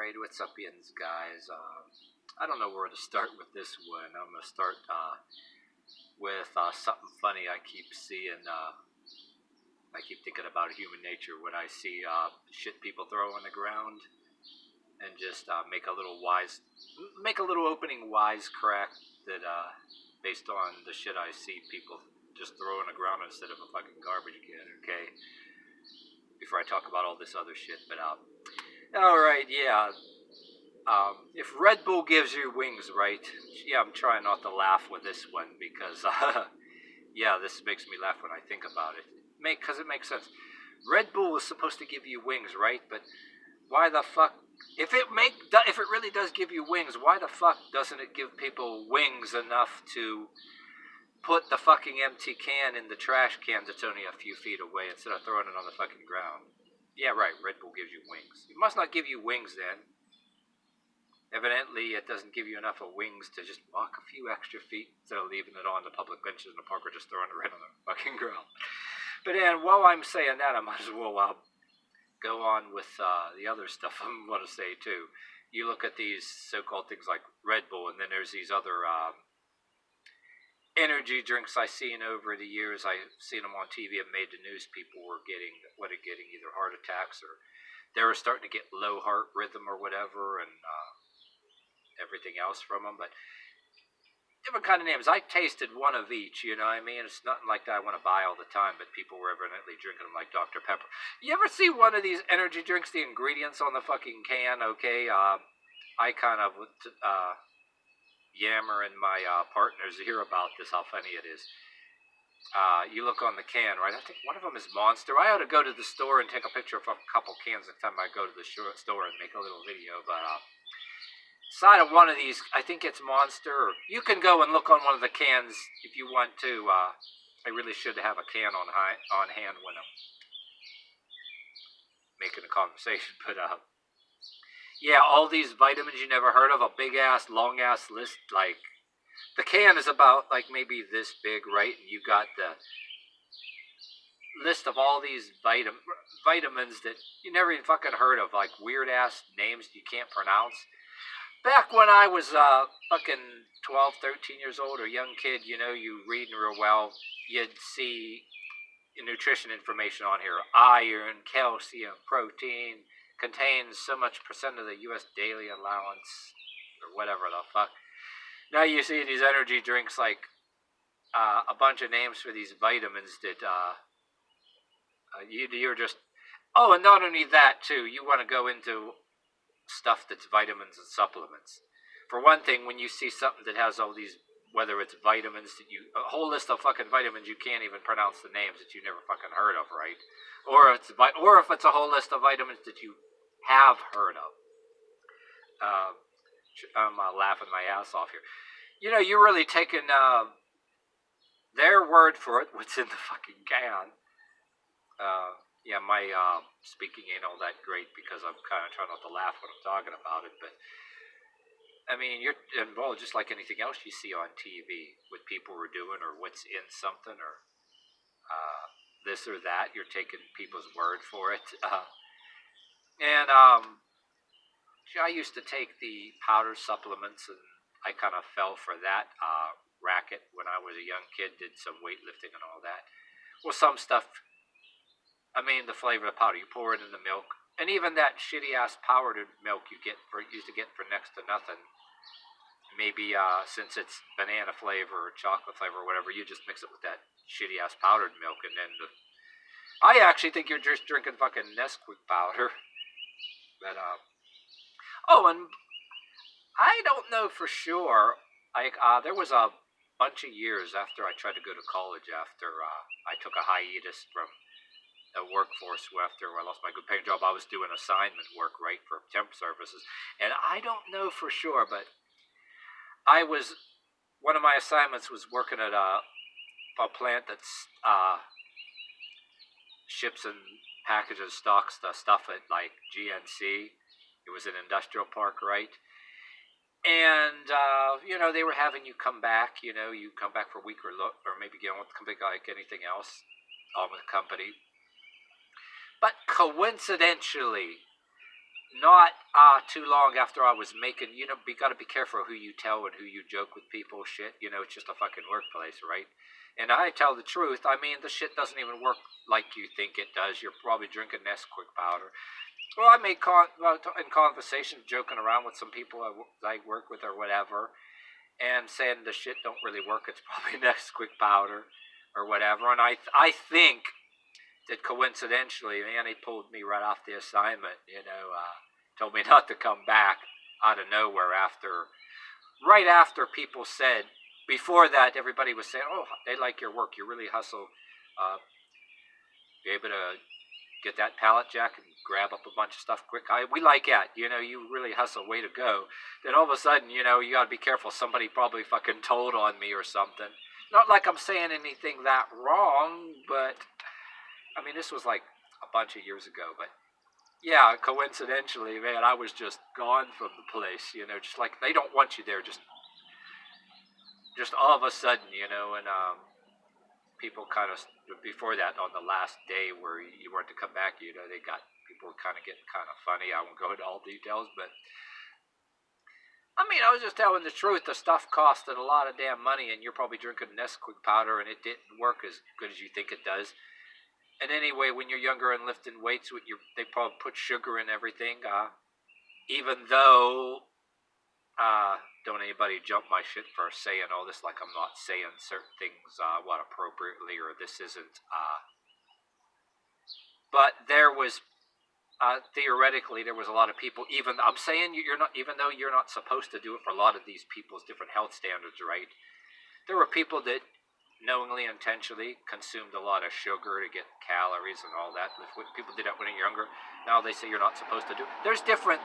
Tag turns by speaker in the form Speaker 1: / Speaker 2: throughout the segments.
Speaker 1: Alright, what's up, yins, guys? I don't know where to start with this one. I'm going to start with something funny I keep seeing. I keep thinking about human nature when I see shit people throw on the ground, and just make a little opening wisecrack that based on the shit I see people just throw on the ground instead of a fucking garbage can, okay? Before I talk about all this other shit, but alright, yeah. If Red Bull gives you wings, right? Yeah, I'm trying not to laugh with this one because, yeah, this makes me laugh when I think about it. Because it makes sense. Red Bull is supposed to give you wings, right? But why the fuck? If it really does give you wings, why the fuck doesn't it give people wings enough to put the fucking empty can in the trash can that's only a few feet away instead of throwing it on the fucking ground? Yeah, right, Red Bull gives you wings. It must not give you wings then. Evidently, it doesn't give you enough of wings to just walk a few extra feet instead of leaving it on the public benches in the park or just throwing it right on the fucking ground. But then, while I'm saying that, I might as well go on with the other stuff I'm going to say, too. You look at these so-called things like Red Bull, and then there's these other energy drinks I've seen over the years. I've seen them on TV and made the news. People were getting either heart attacks or they were starting to get low heart rhythm or whatever, and everything else from them. But different kind of names. I tasted one of each, you know what I mean? It's nothing like that I want to buy all the time, but people were evidently drinking them like Dr. Pepper. You ever see one of these energy drinks, the ingredients on the fucking can, okay? I kind of yammer and my partners hear about this, how funny it is. You look on the can, right? I think one of them is Monster. I ought to go to the store and take a picture of a couple cans next time I go to the store and make a little video, but side of one of these, I think it's Monster. You can go and look on one of the cans if you want to. I really should have a can on hand when I'm making a conversation. But yeah, all these vitamins you never heard of, a big ass, long ass list. Like the can is about like maybe this big, right? And you got the list of all these vitamins that you never even fucking heard of, like weird ass names you can't pronounce. Back when I was fucking 12, 13 years old, or young kid, you know, you reading real well, you'd see nutrition information on here. Iron, calcium, protein, contains so much percent of the U.S. daily allowance, or whatever the fuck. Now you see these energy drinks like a bunch of names for these vitamins that you're just... Oh, and not only that, too, you want to go into stuff that's vitamins and supplements. For one thing, when you see something that has all these, whether it's vitamins that a whole list of fucking vitamins you can't even pronounce the names that you never fucking heard of, right? Or if it's a whole list of vitamins that you have heard of. I'm laughing my ass off here. You know, you're really taking their word for it, what's in the fucking can. Yeah, my speaking ain't all that great because I'm kind of trying not to laugh when I'm talking about it. But, I mean, you're involved just like anything else you see on TV. What people are doing or what's in something or this or that. You're taking people's word for it. And I used to take the powder supplements, and I kind of fell for that racket when I was a young kid, did some weightlifting and all that. Well, some stuff... I mean, the flavor of the powder, you pour it in the milk, and even that shitty-ass powdered milk used to get for next to nothing. Maybe since it's banana flavor or chocolate flavor or whatever, you just mix it with that shitty-ass powdered milk, and then I actually think you're just drinking fucking Nesquik powder. But, oh, and I don't know for sure. There was a bunch of years after I tried to go to college, after I took a hiatus from the workforce after I lost my good paying job. I was doing assignment work, right, for temp services, and I don't know for sure, but one of my assignments was working at a plant that's ships and packages, stocks the stuff at like GNC. It was an industrial park, right? And you know, they were having you come back. You know, you come back for a week or maybe come back like anything else on the company. But coincidentally, not too long after I was making, you know, you got to be careful who you tell and who you joke with people. Shit, you know, it's just a fucking workplace, right? And I tell the truth. I mean, the shit doesn't even work like you think it does. You're probably drinking Nesquik powder. Well, I made in conversation, joking around with some people I work with or whatever, and saying the shit don't really work. It's probably Nesquik powder or whatever. And I think that coincidentally, man, he pulled me right off the assignment. You know, told me not to come back out of nowhere right after people said. Before that, everybody was saying, "Oh, they like your work. You really hustle. You're able to get that pallet jack and grab up a bunch of stuff quick. We like that. You know, you really hustle. Way to go." Then all of a sudden, you know, you got to be careful. Somebody probably fucking told on me or something. Not like I'm saying anything that wrong, but I mean, this was like a bunch of years ago. But yeah, coincidentally, man, I was just gone from the place. You know, just like they don't want you there. Just all of a sudden, you know, and people kind of before that on the last day where you weren't to come back, you know, they got people kind of getting kind of funny. I won't go into all details, but I mean, I was just telling the truth. The stuff costed a lot of damn money, and you're probably drinking Nesquik powder, and it didn't work as good as you think it does. And anyway, when you're younger and lifting weights, they probably put sugar in everything. Even though don't anybody jump my shit for saying all this, like I'm not saying certain things what appropriately or this isn't. But there was theoretically there was a lot of people. Even I'm saying you're not, even though you're not supposed to do it for a lot of these people's different health standards, right? There were people that knowingly, intentionally consumed a lot of sugar to get calories and all that. People did that when they're younger. Now they say you're not supposed to do. There's different.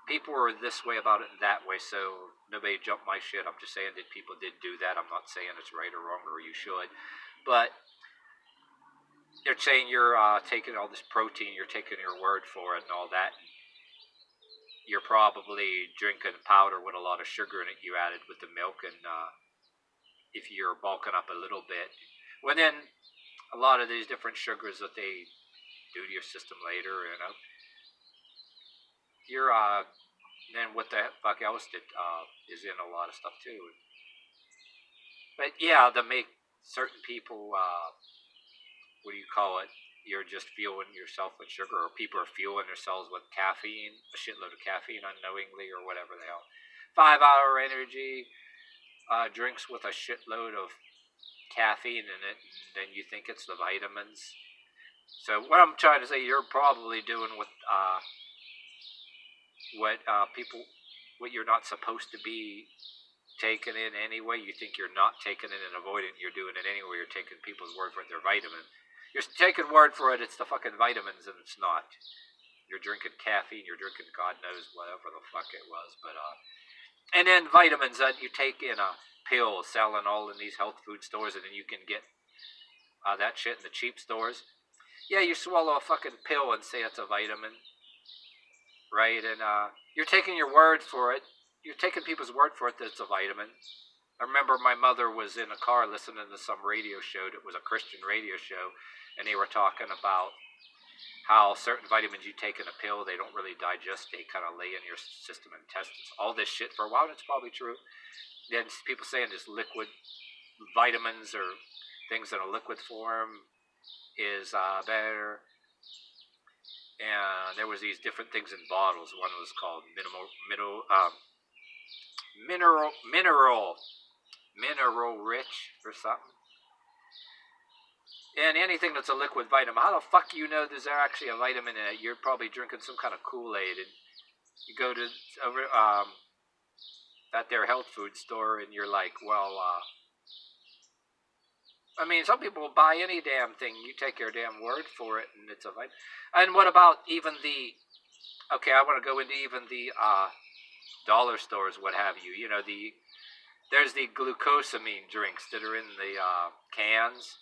Speaker 1: People were this way about it and that way, so nobody jumped my shit. I'm just saying that people did do that. I'm not saying it's right or wrong or you should. But they're saying you're taking all this protein, you're taking your word for it and all that. You're probably drinking powder with a lot of sugar in it you added with the milk, and if you're bulking up a little bit. Well, then a lot of these different sugars that they do to your system later, you know. You're then what the fuck else is in a lot of stuff too. But yeah, to make certain people, what do you call it? You're just fueling yourself with sugar, or people are fueling themselves with caffeine, a shitload of caffeine unknowingly, or whatever the hell. 5-hour energy drinks with a shitload of caffeine in it, and then you think it's the vitamins. So what I'm trying to say, you're probably doing with what you're not supposed to be taking in anyway. You think you're not taking it and avoiding it, you're doing it anyway. You're taking people's word for it, their vitamin. You're taking word for it, it's the fucking vitamins, and it's not. You're drinking caffeine, you're drinking God knows whatever the fuck it was, but and then vitamins that you take in a pill, selling all in these health food stores, and then you can get that shit in the cheap stores. Yeah, you swallow a fucking pill and say it's a vitamin, right? And you're taking your word for it. You're taking people's word for it that it's a vitamin. I remember my mother was in a car listening to some radio show. It was a Christian radio show, and they were talking about how certain vitamins you take in a pill, they don't really digest. They kind of lay in your system and intestines. All this shit for a while, and it's probably true. Then people saying this liquid vitamins or things in a liquid form is better. And there was these different things in bottles. One was called mineral rich or something. And anything that's a liquid vitamin, how the fuck you know there's actually a vitamin in it? You're probably drinking some kind of Kool-Aid, and you go to at their health food store, and you're like, well, I mean, some people will buy any damn thing. You take their damn word for it, and it's a vitamin. And what about even the? Okay, I want to go into even the dollar stores, what have you. You know, there's the glucosamine drinks that are in the cans.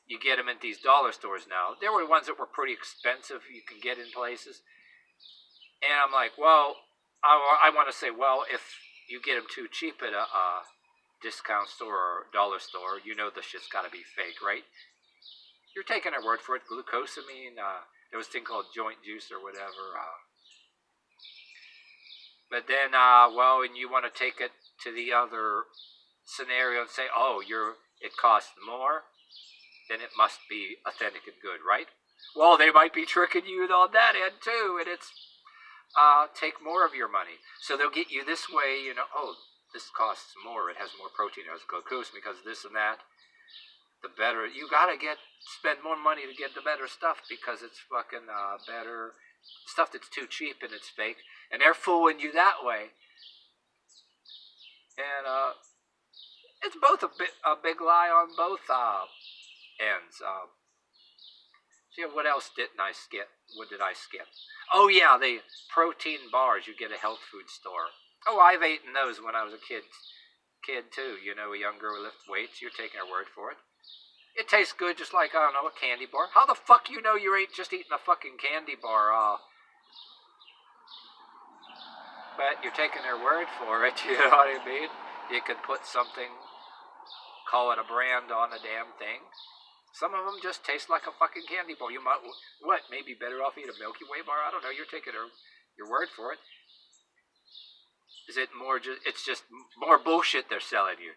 Speaker 1: You get them at these dollar stores now. There were ones that were pretty expensive you can get in places. And I'm like, well, I want to say, well, if you get them too cheap at a discount store or dollar store, you know the shit's got to be fake, right? You're taking our word for it. Glucosamine, There was a thing called joint juice or whatever. But then, when you want to take it to the other scenario and say, oh, it costs more, then it must be authentic and good, right? Well, they might be tricking you on that end too, and it's take more of your money. So they'll get you this way, oh, this costs more, it has more protein, it has glucose, because this and that. The better, you gotta spend more money to get the better stuff, because it's fucking better stuff that's too cheap and it's fake, and they're fooling you that way. And it's both a big lie on both ends. So what else didn't I skip? What did I skip? Oh yeah, the protein bars you get at a health food store. Oh, I've eaten those when I was a kid too. A young girl who lifts weights. You're taking her word for it. It tastes good, just like, I don't know, a candy bar. How the fuck you ain't just eating a fucking candy bar? But you're taking their word for it. You know what I mean? You could put something, call it a brand on a damn thing. Some of them just taste like a fucking candy bar. You might, maybe better off eat a Milky Way bar? I don't know. You're taking your word for it. Is it more it's just more bullshit they're selling you.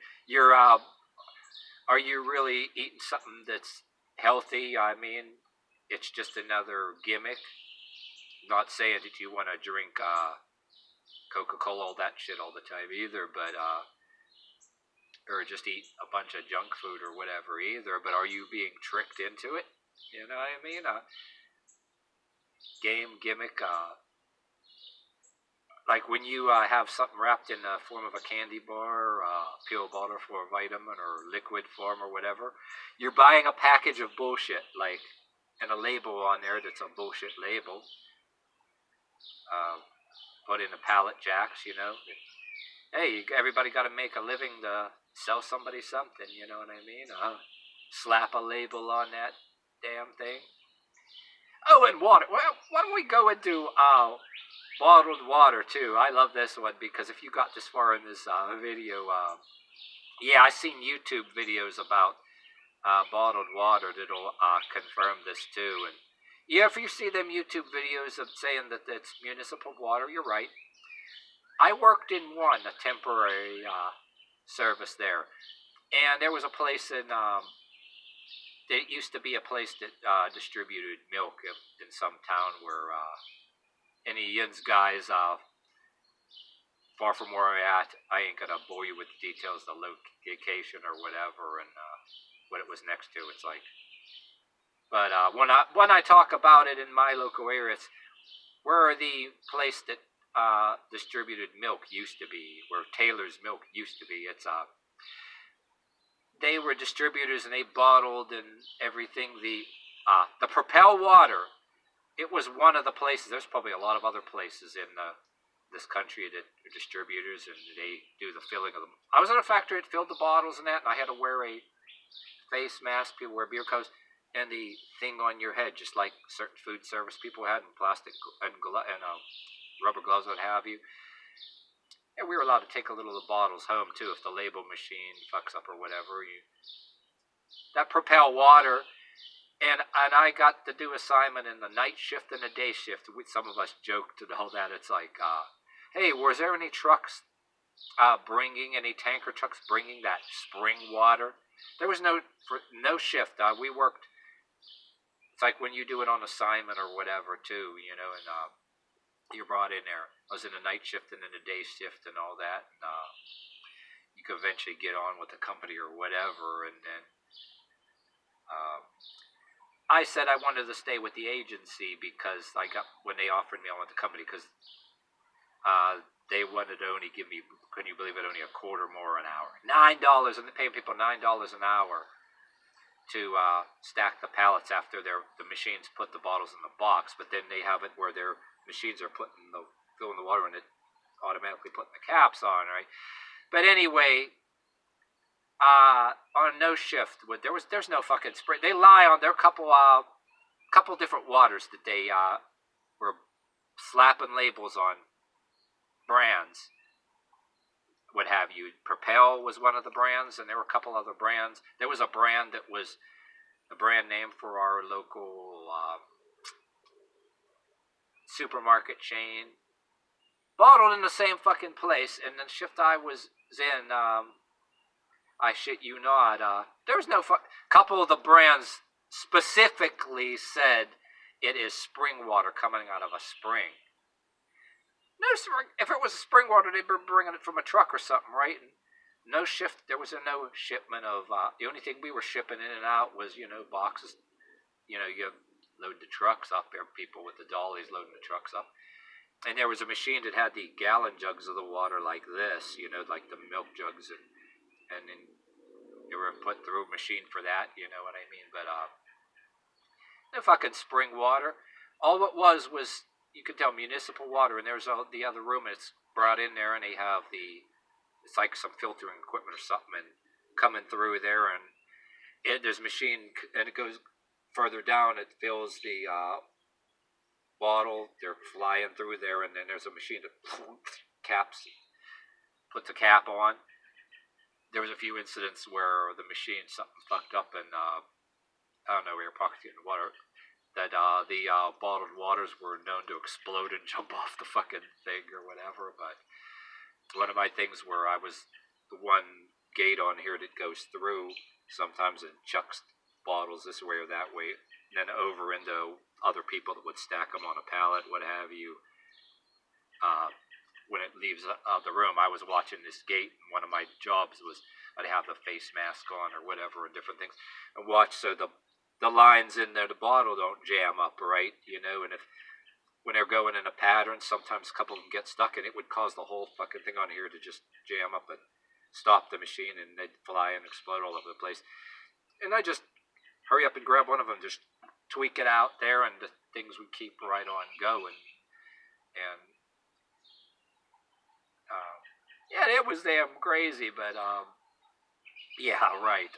Speaker 1: Are you really eating something that's healthy? I mean, it's just another gimmick. Not saying that you want to drink Coca-Cola, all that shit all the time either, but or just eat a bunch of junk food or whatever either, but are you being tricked into it? You know what I mean? Game gimmick, like when you have something wrapped in the form of a candy bar, pill bottle for a vitamin, or liquid form or whatever, you're buying a package of bullshit, like, and a label on there that's a bullshit label, put in the pallet jacks, Hey, everybody got to make a living to sell somebody something, you know what I mean? Slap a label on that damn thing. Oh, and water. Well, why don't we go into bottled water too? I love this one, because if you got this far in this video, yeah, I've seen YouTube videos about bottled water that'll confirm this too. And yeah, if you see them YouTube videos of saying that it's municipal water, you're right. I worked in a temporary service there, and there was a place in, there used to be a place that distributed milk in some town where any Yin's guys, far from where I'm at, I ain't gonna bore you with the details, the location or whatever, and what it was next to. It's like, but when I talk about it in my local area, it's where the place that distributed milk used to be, where Taylor's Milk used to be. It's they were distributors and they bottled and everything. The Propel water, it was one of the places. There's probably a lot of other places in this country that are distributors, and they do the filling of them. I was in a factory that filled the bottles and that, and I had to wear a face mask. People wear beer coats and the thing on your head, just like certain food service people had, in plastic and rubber gloves, what have you. And we were allowed to take a little of the bottles home too if the label machine fucks up or whatever. That Propel water, and I got to do assignment in the night shift and the day shift. Some of us joked and all that. It's like, hey, was there any trucks any tanker trucks bringing that spring water? There was no shift. We worked. It's like when you do it on assignment or whatever too, and you're brought in there. I was in a night shift and in a day shift and all that. And, you could eventually get on with the company or whatever. And then I said I wanted to stay with the agency because when they offered me, I went to the company because they wanted to only give me, can you believe it, only a quarter more an hour. $9, and they're paying people $9 an hour to stack the pallets after the machines put the bottles in the box. But then they have it where their machines are filling the water and it automatically putting the caps on, right? But anyway, on no shift, there's no fucking spray. They lie on their couple different waters that they were slapping labels on brands, what have you. Propel was one of the brands, and there were a couple other brands. There was a brand that was a brand name for our local supermarket chain, bottled in the same fucking place. And the shift I was in, I shit you not, there was no couple of the brands specifically said it is spring water coming out of a spring. No, if it was spring water, they'd be bringing it from a truck or something, right? And no shift. There was no shipment of. The only thing we were shipping in and out was, boxes. You load the trucks up. There were people with the dollies loading the trucks up, and there was a machine that had the gallon jugs of the water like this, like the milk jugs, and then they were put through a machine for that. You know what I mean? But no fucking spring water. All it was you could tell municipal water, and there's the other room. It's brought in there, and they have it's like some filtering equipment or something, and coming through there, and there's a machine, and it goes further down. It fills the bottle. They're flying through there, and then there's a machine that puts a cap on. There was a few incidents where the machine something fucked up, and I don't know, we were pocketing the water. That the bottled waters were known to explode and jump off the fucking thing or whatever. But one of my things where I was the one gate on here that goes through sometimes and chucks bottles this way or that way, and then over into other people that would stack them on a pallet, what have you. When it leaves the room, I was watching this gate, and one of my jobs was I'd have the face mask on or whatever and different things, and watch so the lines in there, the bottle don't jam up, right? And when they're going in a pattern, sometimes a couple of them get stuck, and it would cause the whole fucking thing on here to just jam up and stop the machine, and they'd fly and explode all over the place. And I just hurry up and grab one of them, just tweak it out there, and the things would keep right on going. And yeah, it was damn crazy, but yeah, right.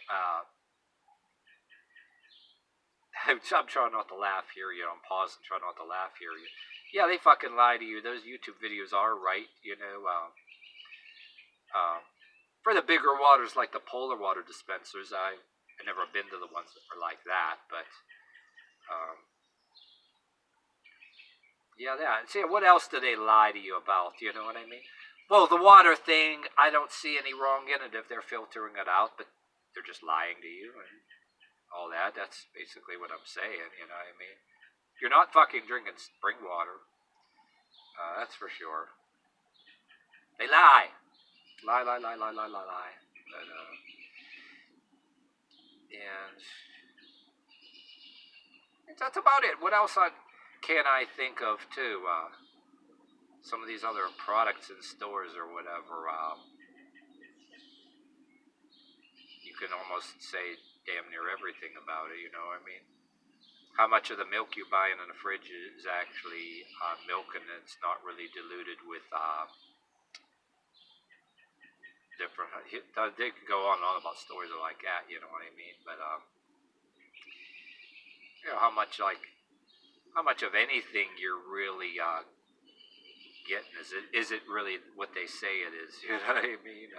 Speaker 1: I'm trying not to laugh here, I'm pausing, trying not to laugh here. Yeah, they fucking lie to you. Those YouTube videos are right, for the bigger waters, like the polar water dispensers, I've never been to the ones that were like that, but, yeah, see, what else do they lie to you about, you know what I mean? Well, the water thing, I don't see any wrong in it if they're filtering it out, but they're just lying to you, and all that. That's basically what I'm saying, you know what I mean? You're not fucking drinking spring water. That's for sure. They lie. Lie. But, and that's about it. What else can I think of, too? Some of these other products in stores or whatever, you can almost say damn near everything about it, you know what I mean? How much of the milk you buy in the fridge is actually milk, and it's not really diluted with different. They can go on and on about stories like that, you know what I mean? But how much of anything you're really getting? Is it really what they say it is? You know what I mean?